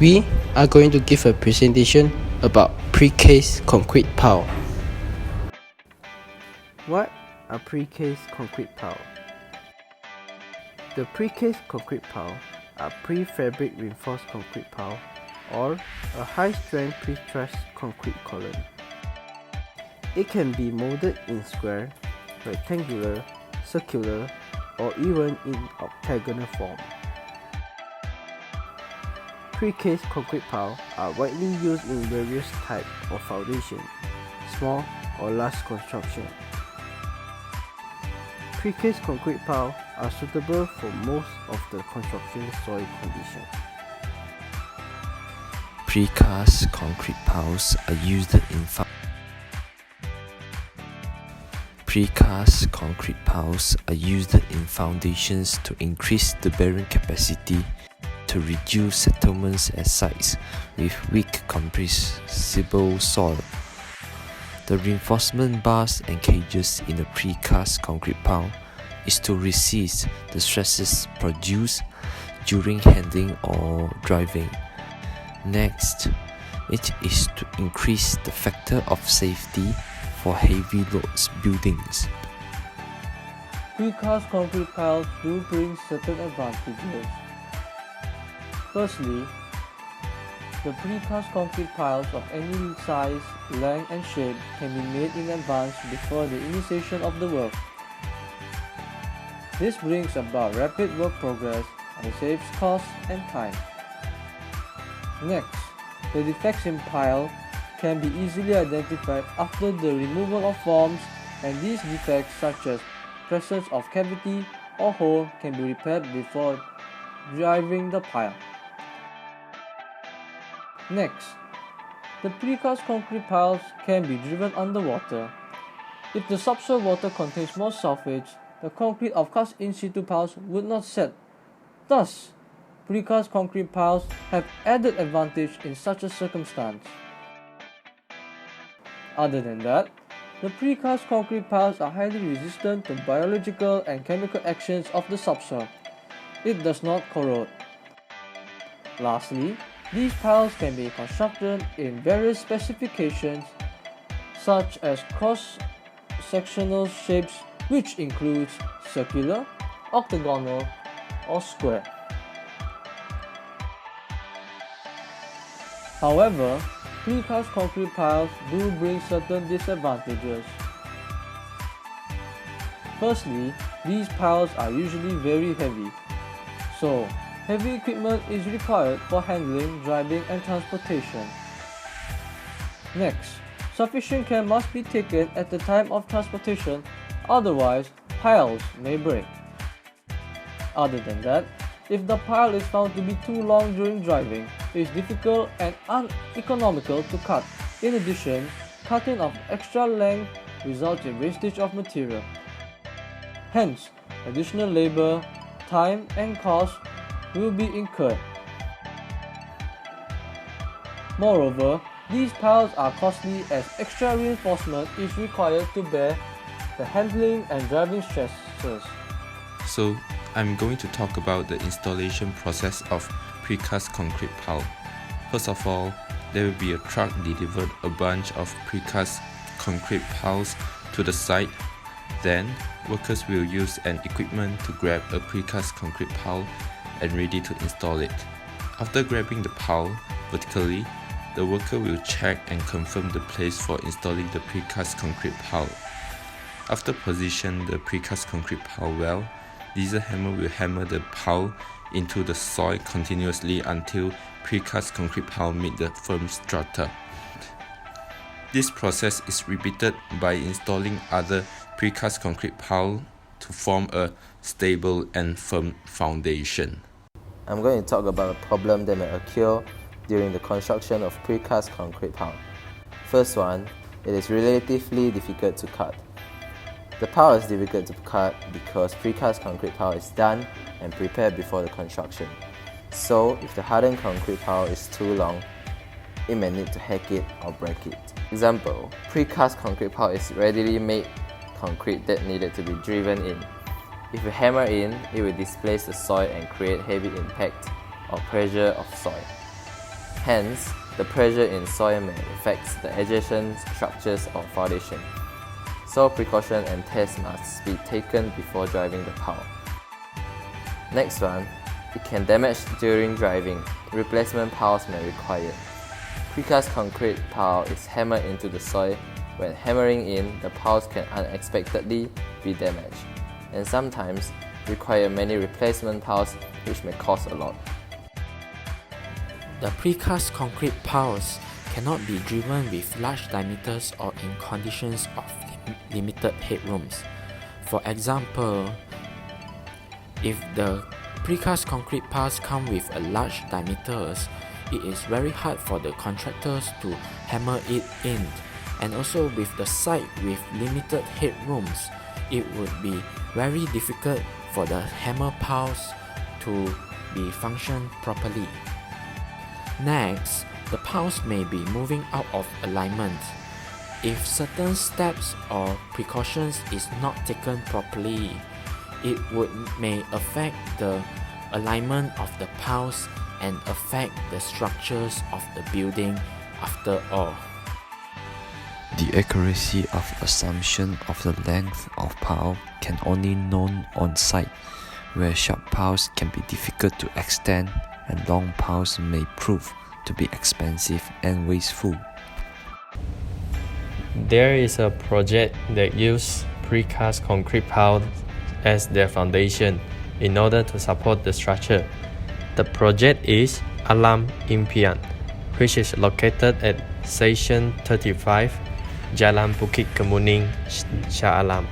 We are going to give a presentation about precast concrete pile. What are precast concrete pile? The precast concrete pile are prefabric reinforced concrete pile or a high-strength pre-stressed concrete column. It can be molded in square, rectangular, circular, or even in octagonal form. Precast concrete pile are widely used in various types of foundation, small or large construction. Precast concrete pile are suitable for most of the construction soil conditions. Precast concrete piles are used in Precast concrete piles are used in foundations to increase the bearing capacity, to reduce settlements at sites with weak compressible soil. The reinforcement bars and cages in a precast concrete pile is to resist the stresses produced during handling or driving. Next, it is to increase the factor of safety for heavy loads buildings. Precast concrete piles do bring certain advantages. Firstly, the precast concrete piles of any size, length and shape can be made in advance before the initiation of the work. This brings about rapid work progress and saves cost and time. Next, the defects in pile can be easily identified after the removal of forms, and these defects such as presence of cavity or hole can be repaired before driving the pile. Next, the precast concrete piles can be driven underwater. If the subsoil water contains more sulfates, the concrete of cast in situ piles would not set. Thus, precast concrete piles have added advantage in such a circumstance. Other than that, the precast concrete piles are highly resistant to biological and chemical actions of the subsoil. It does not corrode. Lastly, these piles can be constructed in various specifications such as cross-sectional shapes, which includes circular, octagonal, or square. However, precast concrete piles do bring certain disadvantages. Firstly, these piles are usually very heavy, so heavy equipment is required for handling, driving, and transportation. Next, sufficient care must be taken at the time of transportation, otherwise piles may break. Other than that, if the pile is found to be too long during driving, it is difficult and uneconomical to cut. In addition, cutting of extra length results in wastage of material. Hence, additional labor, time, and cost will be incurred. Moreover, these piles are costly as extra reinforcement is required to bear the handling and driving stresses. So, I'm going to talk about the installation process of precast concrete pile. First of all, there will be a truck delivered a bunch of precast concrete piles to the site. Then, workers will use an equipment to grab a precast concrete pile and ready to install it. After grabbing the pile vertically, the worker will check and confirm the place for installing the precast concrete pile. After position the precast concrete pile well, diesel hammer will hammer the pile into the soil continuously until precast concrete pile meet the firm strata. This process is repeated by installing other precast concrete pile to form a stable and firm foundation. I'm going to talk about a problem that may occur during the construction of precast concrete pile. First one, it is relatively difficult to cut. The pile is difficult to cut because precast concrete pile is done and prepared before the construction. So, if the hardened concrete pile is too long, it may need to hack it or break it. Example, precast concrete pile is readily made concrete that needed to be driven in. If you hammer in, it will displace the soil and create heavy impact or pressure of soil. Hence, the pressure in soil may affect the adjacent structures or foundation. So precaution and tests must be taken before driving the pile. Next one, it can damage during driving. Replacement piles may be required. Precast concrete pile is hammered into the soil. When hammering in, the piles can unexpectedly be damaged, and sometimes require many replacement piles, which may cost a lot. The precast concrete piles cannot be driven with large diameters or in conditions of limited headrooms. For example, if the precast concrete piles come with a large diameters, it is very hard for the contractors to hammer it in. And also with the site with limited headrooms, it would be very difficult for the hammer piles to be functioned properly. Next, the piles may be moving out of alignment. If certain steps or precautions is not taken properly, it may affect the alignment of the piles and affect the structures of the building after all. The accuracy of assumption of the length of pile can only known on site, where short piles can be difficult to extend and long piles may prove to be expensive and wasteful. There is a project that uses precast concrete piles as their foundation in order to support the structure. The project is Alam Impian, which is located at Section 35, Jalan Bukit Kemuning, Shah Alam.